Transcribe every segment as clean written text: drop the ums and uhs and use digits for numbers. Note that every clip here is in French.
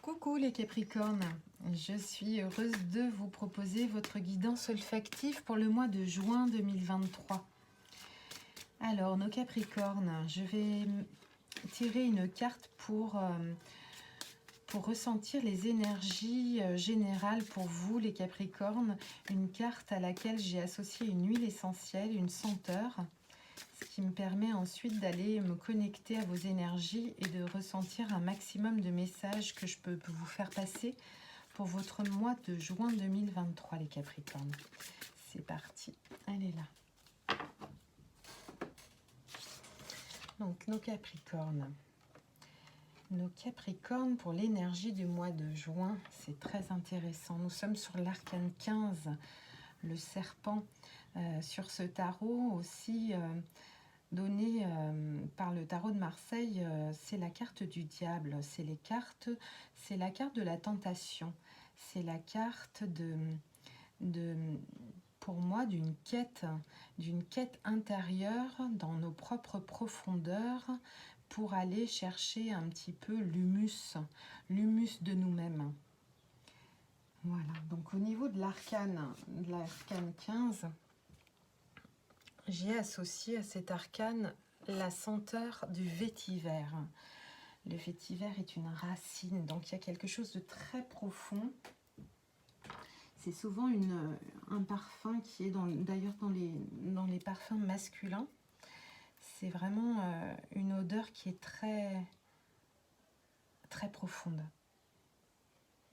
Coucou les Capricornes, je suis heureuse de vous proposer votre guidance olfactive pour le mois de juin 2023. Alors nos Capricornes, je vais tirer une carte pour ressentir les énergies générales pour vous les Capricornes. Une carte à laquelle j'ai associé une huile essentielle, une senteur, ce qui me permet ensuite d'aller me connecter à vos énergies et de ressentir un maximum de messages que je peux vous faire passer pour votre mois de juin 2023, les Capricornes. C'est parti, elle est là. Donc, nos Capricornes. Nos Capricornes, pour l'énergie du mois de juin, c'est très intéressant. Nous sommes sur l'arcane 15, le serpent. Sur ce tarot aussi donné par le tarot de Marseille, c'est la carte du diable, c'est la carte de la tentation, c'est la carte pour moi d'une quête intérieure dans nos propres profondeurs pour aller chercher un petit peu l'humus de nous-mêmes. Voilà, donc au niveau de l'arcane 15, j'ai associé à cet arcane la senteur du vétiver. Le vétiver est une racine, donc il y a quelque chose de très profond. C'est souvent un parfum qui est d'ailleurs dans les parfums masculins. C'est vraiment une odeur qui est très, très profonde.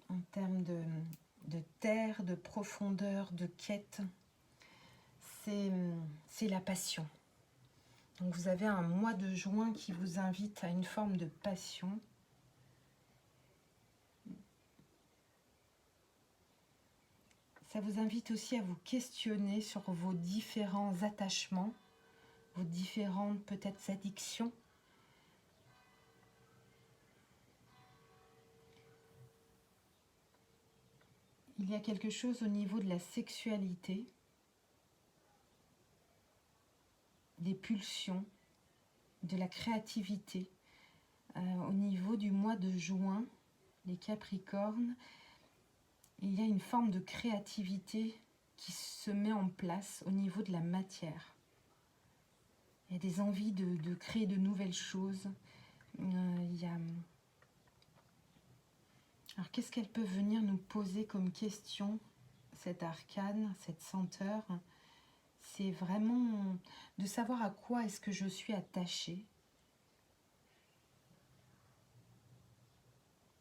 En termes de terre, de profondeur, de quête. C'est la passion. Donc vous avez un mois de juin qui vous invite à une forme de passion. Ça vous invite aussi à vous questionner sur vos différents attachements, vos différentes peut-être addictions. Il y a quelque chose au niveau de la sexualité, des pulsions, de la créativité. Au niveau du mois de juin, les Capricornes, il y a une forme de créativité qui se met en place au niveau de la matière. Il y a des envies de créer de nouvelles choses. Alors qu'est-ce qu'elle peut venir nous poser comme question, cette arcane, cette senteur? C'est vraiment de savoir à quoi est-ce que je suis attachée.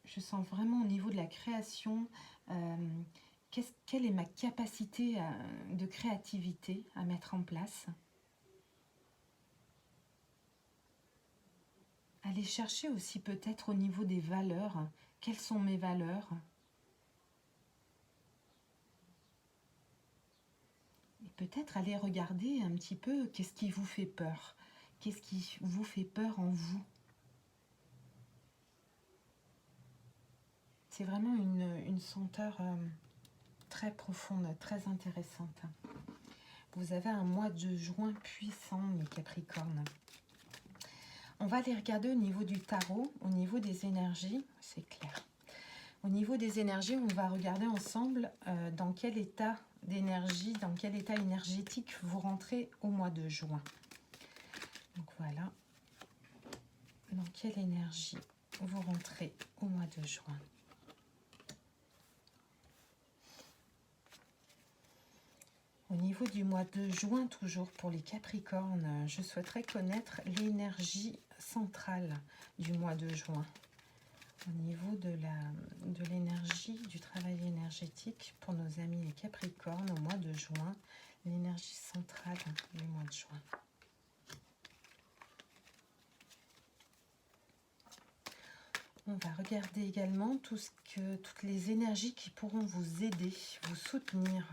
Je sens vraiment au niveau de la création, quelle est ma capacité de créativité à mettre en place. Aller chercher aussi peut-être au niveau des valeurs, quelles sont mes valeurs. Peut-être aller regarder un petit peu qu'est-ce qui vous fait peur. Qu'est-ce qui vous fait peur en vous? C'est vraiment une senteur très profonde, très intéressante. Vous avez un mois de juin puissant, mes Capricornes. On va aller regarder au niveau du tarot, au niveau des énergies, c'est clair. Au niveau des énergies, on va regarder ensemble dans quel état d'énergie, dans quel état énergétique vous rentrez au mois de juin. Donc voilà, dans quelle énergie vous rentrez au mois de juin. Au niveau du mois de juin, toujours pour les Capricornes, je souhaiterais connaître l'énergie centrale du mois de juin. Au niveau de l'énergie, du travail énergétique pour nos amis les Capricornes au mois de juin, l'énergie centrale du mois de juin. On va regarder également toutes les énergies qui pourront vous aider, vous soutenir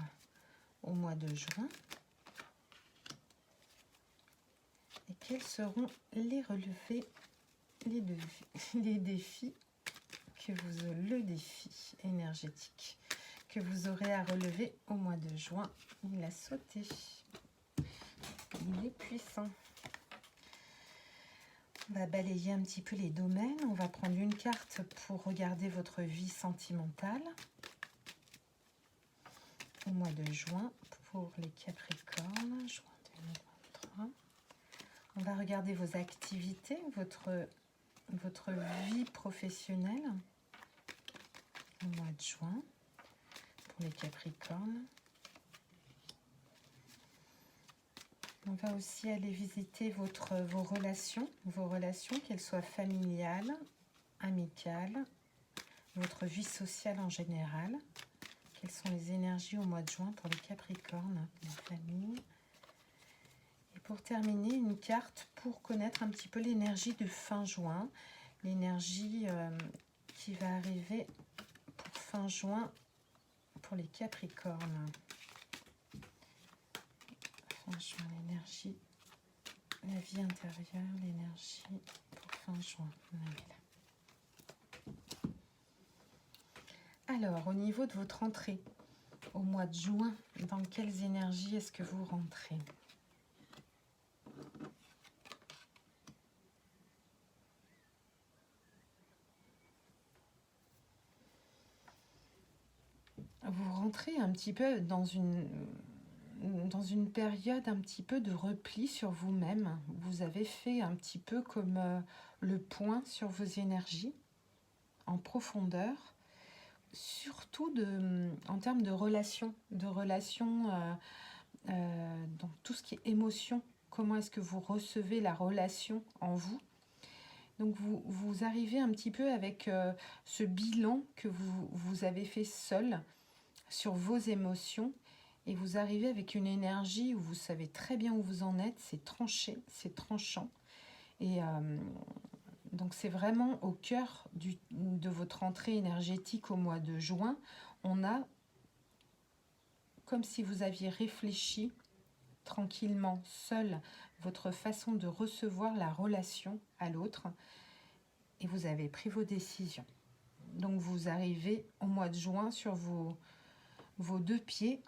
au mois de juin. Et quels seront les relevés, les défis le défi énergétique que vous aurez à relever au mois de juin. Il a sauté. Il est puissant. On va balayer un petit peu les domaines. On va prendre une carte pour regarder votre vie sentimentale au mois de juin pour les Capricornes, juin 2023. On va regarder vos activités, votre vie professionnelle au mois de juin pour les Capricornes. On va aussi aller visiter vos relations, qu'elles soient familiales, amicales, votre vie sociale en général. Quelles sont les énergies au mois de juin pour les Capricornes, la famille. Et pour terminer, une carte pour connaître un petit peu l'énergie de fin juin, l'énergie qui va arriver pour fin juin pour les Capricornes. Fin juin, l'énergie, la vie intérieure, l'énergie pour fin juin. Alors, au niveau de votre entrée, au mois de juin, dans quelles énergies est-ce que vous rentrez? Vous rentrez un petit peu dans une période un petit peu de repli sur vous-même. Vous avez fait un petit peu comme le point sur vos énergies en profondeur, surtout en termes de relations, donc tout ce qui est émotion. Comment est-ce que vous recevez la relation en vous? Donc vous arrivez un petit peu avec ce bilan que vous avez fait seul sur vos émotions. Et vous arrivez avec une énergie où vous savez très bien où vous en êtes, c'est tranché, c'est tranchant. Et donc c'est vraiment au cœur de votre entrée énergétique au mois de juin. On a comme si vous aviez réfléchi tranquillement, seul, votre façon de recevoir la relation à l'autre. Et vous avez pris vos décisions. Donc vous arrivez au mois de juin sur vos deux pieds,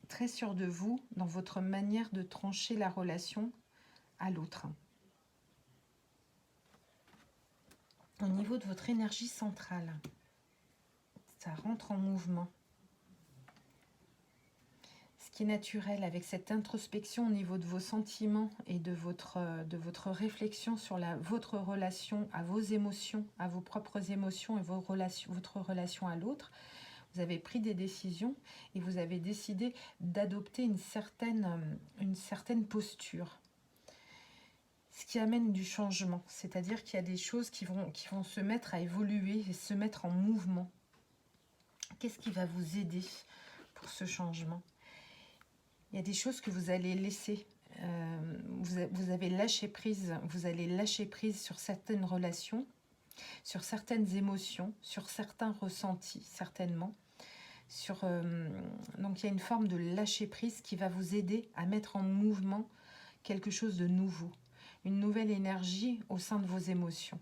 très sûr de vous, dans votre manière de trancher la relation à l'autre. Au niveau de votre énergie centrale, ça rentre en mouvement. Ce qui est naturel avec cette introspection au niveau de vos sentiments et de votre réflexion sur votre relation à vos émotions, à vos propres émotions et votre relation à l'autre, vous avez pris des décisions et vous avez décidé d'adopter une certaine posture. Ce qui amène du changement, c'est-à-dire qu'il y a des choses qui vont se mettre à évoluer et se mettre en mouvement. Qu'est-ce qui va vous aider pour ce changement? Il y a des choses que vous allez laisser. Vous avez lâché prise, vous allez lâcher prise sur certaines relations, sur certaines émotions, sur certains ressentis, certainement. Donc il y a une forme de lâcher prise qui va vous aider à mettre en mouvement quelque chose de nouveau, une nouvelle énergie au sein de vos émotions.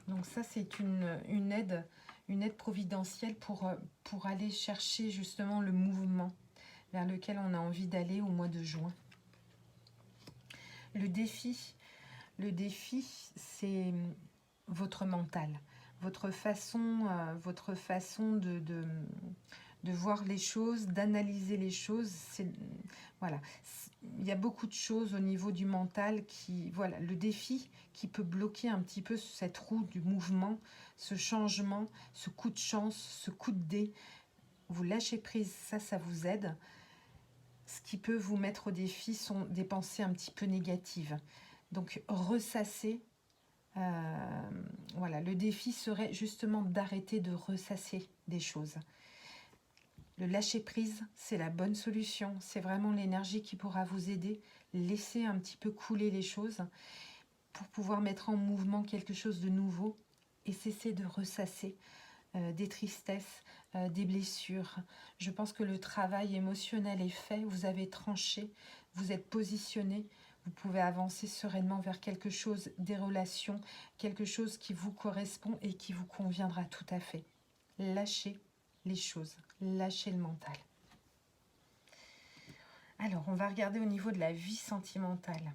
Donc ça c'est une aide providentielle pour aller chercher justement le mouvement vers lequel on a envie d'aller au mois de juin. Le défi c'est votre mental, votre façon de voir les choses, d'analyser les choses. Voilà, il y a beaucoup de choses au niveau du mental le défi qui peut bloquer un petit peu cette roue du mouvement, ce changement, ce coup de chance, ce coup de dé. Vous lâchez prise, ça vous aide. Ce qui peut vous mettre au défi sont des pensées un petit peu négatives. Donc ressasser. Le défi serait justement d'arrêter de ressasser des choses. Le lâcher prise, c'est la bonne solution. C'est vraiment l'énergie qui pourra vous aider. Laisser un petit peu couler les choses pour pouvoir mettre en mouvement quelque chose de nouveau et cesser de ressasser des tristesses, des blessures. Je pense que le travail émotionnel est fait. Vous avez tranché, vous êtes positionné. Vous pouvez avancer sereinement vers quelque chose, des relations, quelque chose qui vous correspond et qui vous conviendra tout à fait. Lâchez les choses, lâchez le mental. Alors, on va regarder au niveau de la vie sentimentale.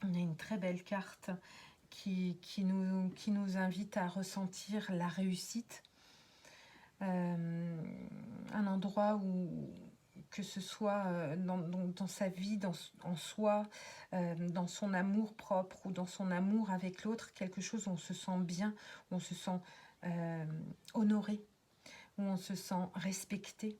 On a une très belle carte qui nous invite à ressentir la réussite. Un endroit où, que ce soit dans sa vie, en soi, dans son amour propre ou dans son amour avec l'autre, quelque chose où on se sent bien, où on se sent honoré, où on se sent respecté.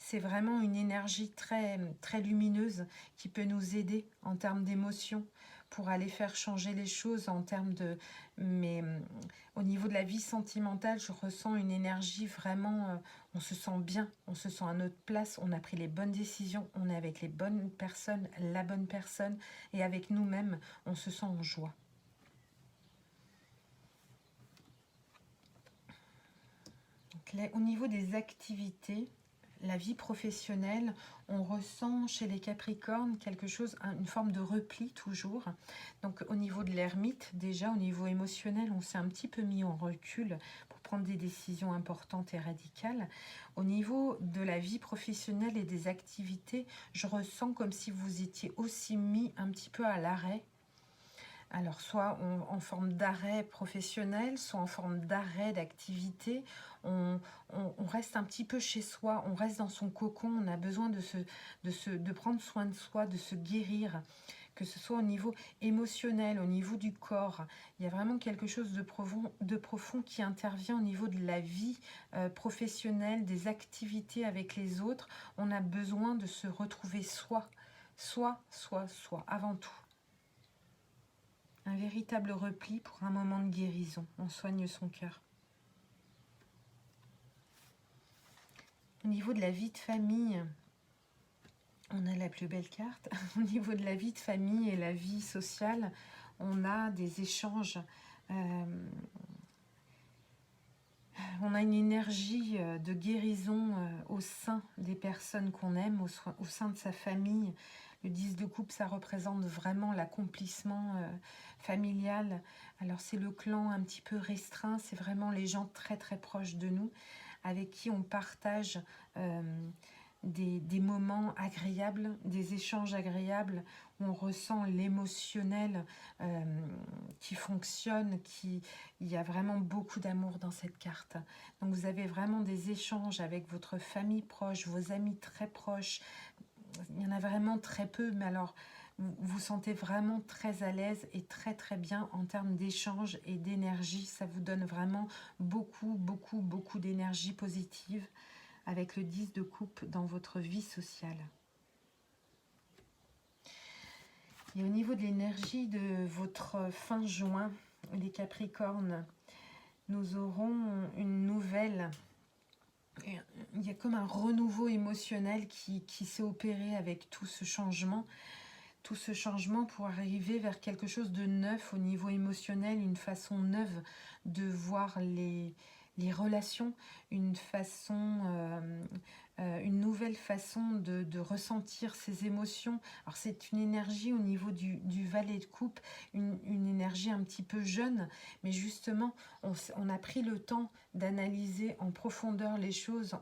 C'est vraiment une énergie très, très lumineuse qui peut nous aider en termes d'émotions pour aller faire changer les choses en termes de... Mais au niveau de la vie sentimentale, je ressens une énergie vraiment... on se sent bien, on se sent à notre place, on a pris les bonnes décisions, on est avec les bonnes personnes, la bonne personne, et avec nous-mêmes, on se sent en joie. Donc là, au niveau des activités, la vie professionnelle, on ressent chez les Capricornes quelque chose, une forme de repli toujours. Donc au niveau de l'ermite, déjà au niveau émotionnel, on s'est un petit peu mis en recul pour prendre des décisions importantes et radicales. Au niveau de la vie professionnelle et des activités, je ressens comme si vous étiez aussi mis un petit peu à l'arrêt. Alors, soit en forme d'arrêt professionnel, soit en forme d'arrêt d'activité. On reste un petit peu chez soi, on reste dans son cocon, on a besoin de prendre soin de soi, de se guérir, que ce soit au niveau émotionnel, au niveau du corps. Il y a vraiment quelque chose de profond qui intervient au niveau de la vie professionnelle, des activités avec les autres. On a besoin de se retrouver soi, avant tout. Un véritable repli pour un moment de guérison. On soigne son cœur. Au niveau de la vie de famille, on a la plus belle carte. Au niveau de la vie de famille et la vie sociale, on a des échanges. On a une énergie de guérison au sein des personnes qu'on aime, au sein de sa famille. Le 10 de coupe, ça représente vraiment l'accomplissement familial. Alors c'est le clan un petit peu restreint, c'est vraiment les gens très très proches de nous, avec qui on partage des moments agréables, des échanges agréables, où on ressent l'émotionnel qui fonctionne, il y a vraiment beaucoup d'amour dans cette carte. Donc vous avez vraiment des échanges avec votre famille proche, vos amis très proches. Il y en a vraiment très peu, mais alors vous vous sentez vraiment très à l'aise et très très bien en termes d'échange et d'énergie. Ça vous donne vraiment beaucoup d'énergie positive avec le 10 de coupe dans votre vie sociale. Et au niveau de l'énergie de votre fin juin, les Capricornes, nous aurons une nouvelle... Il y a comme un renouveau émotionnel qui s'est opéré avec tout ce changement. Tout ce changement pour arriver vers quelque chose de neuf au niveau émotionnel, une façon neuve de voir les relations, une nouvelle façon de ressentir ses émotions. Alors c'est une énergie au niveau du valet de coupe, une énergie un petit peu jeune, mais justement on a pris le temps d'analyser en profondeur les choses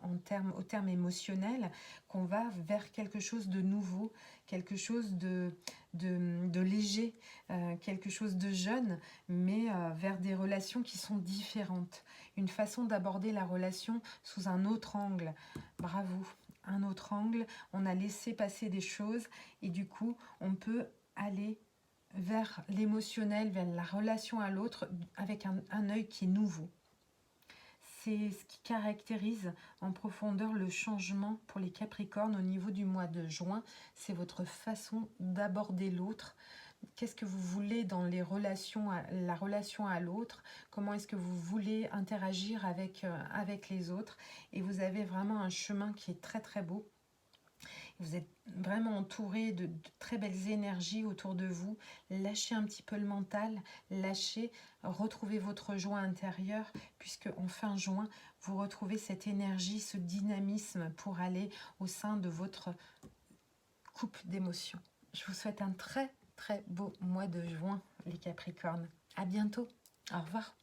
au terme émotionnel, qu'on va vers quelque chose de nouveau, quelque chose de léger, quelque chose de jeune, mais vers des relations qui sont différentes. Une façon d'aborder la relation sous un autre angle. Bravo, un autre angle. On a laissé passer des choses et du coup, on peut aller vers l'émotionnel, vers la relation à l'autre avec un œil qui est nouveau. C'est ce qui caractérise en profondeur le changement pour les Capricornes au niveau du mois de juin. C'est votre façon d'aborder l'autre. Qu'est-ce que vous voulez dans la relation à l'autre? Comment est-ce que vous voulez interagir avec les autres? Et vous avez vraiment un chemin qui est très très beau. Vous êtes vraiment entouré de très belles énergies autour de vous. Lâchez un petit peu le mental, retrouvez votre joie intérieure, puisque en fin juin, vous retrouvez cette énergie, ce dynamisme pour aller au sein de votre coupe d'émotions. Je vous souhaite un très très beau mois de juin, les Capricornes. À bientôt. Au revoir.